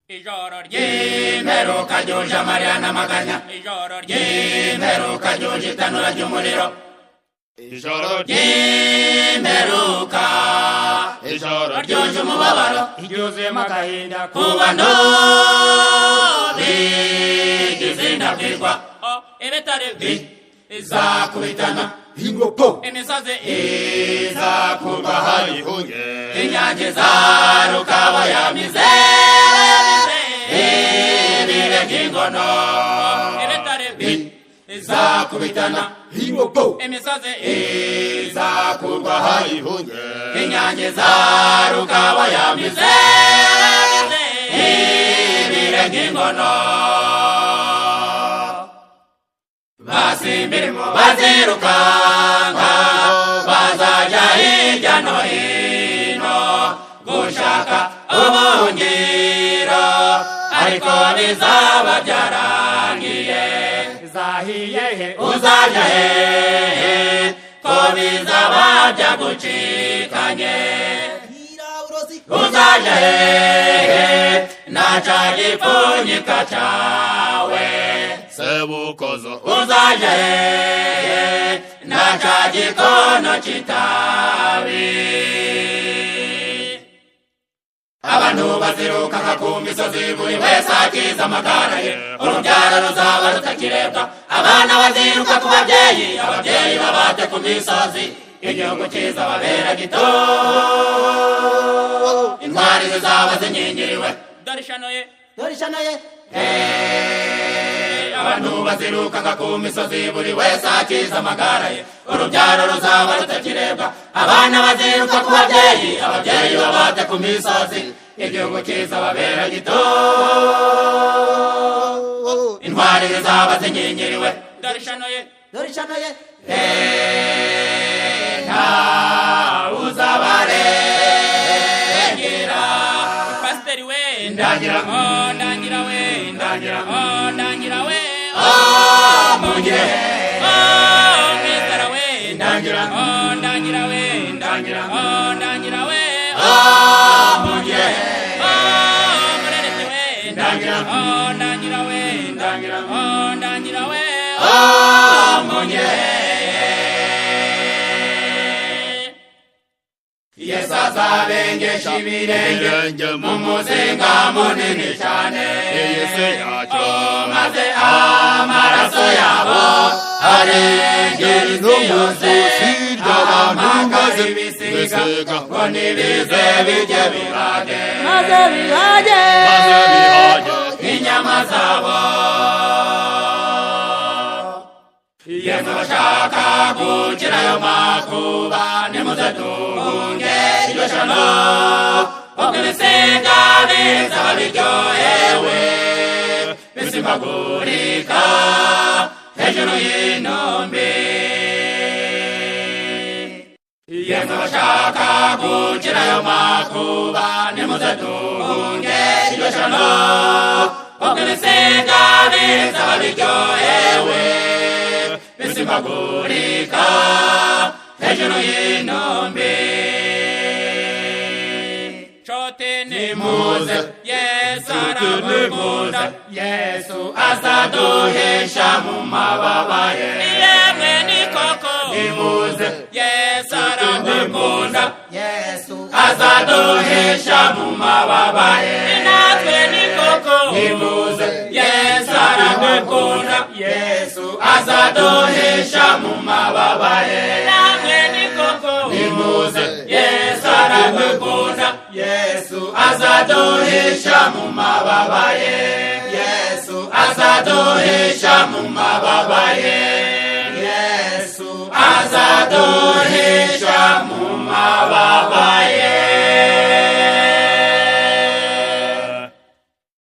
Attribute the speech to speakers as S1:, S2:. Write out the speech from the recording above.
S1: Ijoro ry'imperuka ryuje amarira n'amaganya. Ijoro ry'imperuka ryuje itanura ry'umuriro.
S2: Ijoro
S1: ry'imperuka. Ijoro ryuje umubabaro.
S2: ryuzuyemo agahinda
S1: ku bantu bigize indabwirwa. Ibitare bizakubitana.
S2: Ingopo
S1: Imisozi izakurwa
S2: harihunye
S1: inyange za rukaba yamize ibibe nk'ingono. Ibitare bizakubitana.
S2: Ingopo
S1: Imisozi izakurwa
S2: harihunye
S1: inyange za rukaba yamize ibibe nk'ingono. Basimbirimo bazirukanga bazajya hirya no hino gushaka ubuhungiro, ariko bizaba byarangiye.
S2: zahiye he
S1: Uzajya hehe ko bizaba byagucikanye? Uzajya hehe naca gipfunyika cyawe?
S2: Sebukozo
S1: Uzajya hehe naca gikono cy'itabi? Abantu bazirukanka ku misozi buri wese akiza amagara ye, urubyaro ruzaba rutakirebwa. Abana baziruka ku babyeyi, ababyeyi babate ku misozi. Igihugu cyiza babera gito, intwari zizaba zinyingiriwe. Dore ishano ye abantu bazirukanka ku misozi buri wese akiza amagara ye, urubyaro ruzaba rutakirebwa. Abana baziruka ku babyeyi, ababyeyi babate ku misozi. Igihugu cyiza babera gito, intwari zizaba zinyingiriwe. Dore ishano ye nta uzabarengera. Pasiteri we ndangira we mungire mwizera we ndangira we mungire murerete we ndangira we mungire. Yesu azabengesha ibirenge mu muzinga munini cyane, maze amaraso yabo arengera isi yose. Ahamagara ibisiga ngo nibize bijye bihage, inyama zabo. Yesu bashaka gukira ayo makuba, nimuze duhunge iryo shano, ubwo ibisiga bizaba biryohewe bisimbagurika hejuru y'intumbi. Yesu bashaka gukira ayo makuba, nimuze duhunge iryo shano, ubwo ibisiga bizaba biryohewe bisimbagurika hejuru y'intumbi. Cote nimuze, Yesu aramukunda, Yesu azaduhisha mu mababa ye. Yemwe ni koko nimuze, Yesu aramukunda, Yesu azaduhisha mu mababa ye. Natwe ni koko nimuze, Yesu aramukunda, Yesu azaduhisha mu mababa ye. Namwe ni koko nimuze, Yesu aramukunda, Yesu azaduhisha mu mababa ye. Yesu azaduhisha mu mababa ye. Yesu azaduhisha